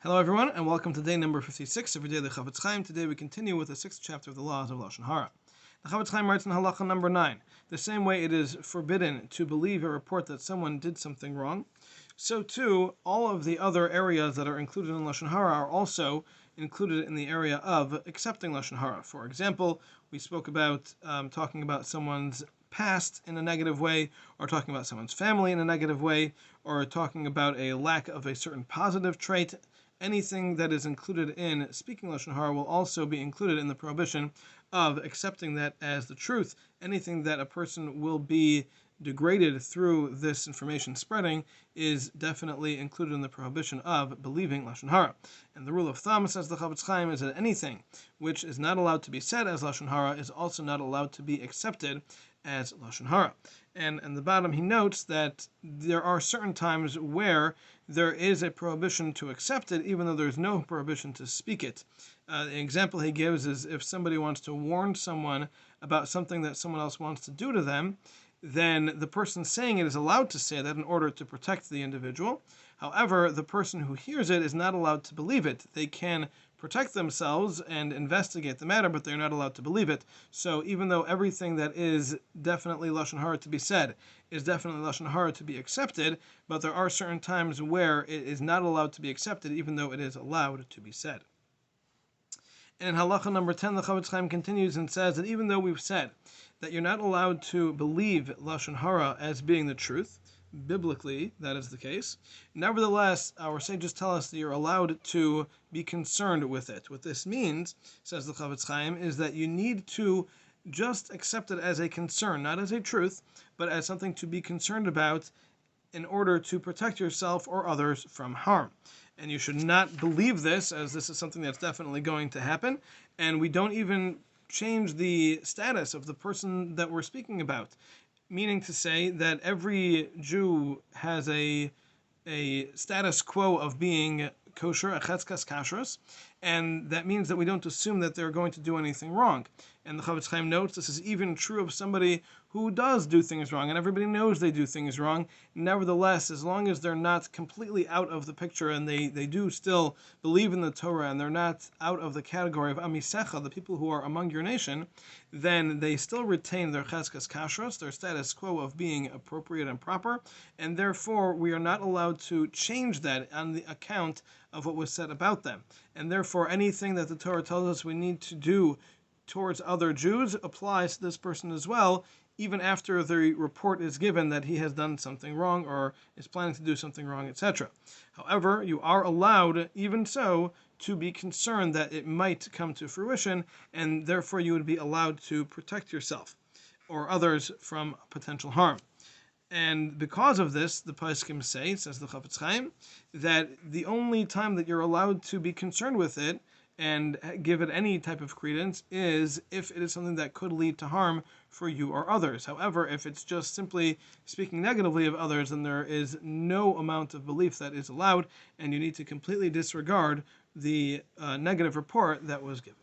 Hello everyone, and welcome to day number 56 of Day of the Chafetz Chaim. Today we continue with the 6th chapter of the laws of Lashon Hara. The Chafetz Chaim writes in Halacha number 9, the same way it is forbidden to believe a report that someone did something wrong, so too all of the other areas that are included in Lashon Hara are also included in the area of accepting Lashon Hara. For example, we spoke about talking about someone's past in a negative way, or talking about someone's family in a negative way, or talking about a lack of a certain positive trait. Anything that is included in speaking Lashon Hara will also be included in the prohibition of accepting that as the truth. Anything that a person will be degraded through this information spreading is definitely included in the prohibition of believing Lashon Hara. And the rule of thumb, says the Chafetz Chaim, is that anything which is not allowed to be said as Lashon Hara is also not allowed to be accepted as Lashon Hara. And in the bottom he notes that there are certain times where there is a prohibition to accept it, even though there's no prohibition to speak it. The example he gives is if somebody wants to warn someone about something that someone else wants to do to them, then the person saying it is allowed to say that in order to protect the individual. However, the person who hears it is not allowed to believe it. They can protect themselves and investigate the matter, but they're not allowed to believe it. So even though everything that is definitely Lashon Hara to be said is definitely Lashon Hara to be accepted, but there are certain times where it is not allowed to be accepted, even though it is allowed to be said. And in Halacha number 10, the Chafetz Chaim continues and says that even though we've said that you're not allowed to believe Lashon Hara as being the truth, biblically that is the case, nevertheless our sages tell us that you're allowed to be concerned with it. What this means, says the Chafetz Chaim, is that you need to just accept it as a concern, not as a truth, but as something to be concerned about in order to protect yourself or others from harm. And you should not believe this, as this is something that's definitely going to happen, and we don't even change the status of the person that we're speaking about. Meaning to say that every Jew has a status quo of being kosher, a chetzkas kashrus, and that means that we don't assume that they're going to do anything wrong. And the Chafetz Chaim notes this is even true of somebody who does do things wrong, and everybody knows they do things wrong. Nevertheless, as long as they're not completely out of the picture and they do still believe in the Torah and they're not out of the category of Amisecha, the people who are among your nation, then they still retain their chetzkas kashrus, their status quo of being appropriate and proper, and therefore we are not allowed to change that on the account of what was said about them. And therefore anything that the Torah tells us we need to do towards other Jews applies to this person as well, even after the report is given that he has done something wrong or is planning to do something wrong, etc. However, you are allowed, even so, to be concerned that it might come to fruition, and therefore you would be allowed to protect yourself or others from potential harm. And because of this, the Poskim say, says the Chafetz Chaim, that the only time that you're allowed to be concerned with it and give it any type of credence is if it is something that could lead to harm for you or others. However, if it's just simply speaking negatively of others, then there is no amount of belief that is allowed, and you need to completely disregard the negative report that was given.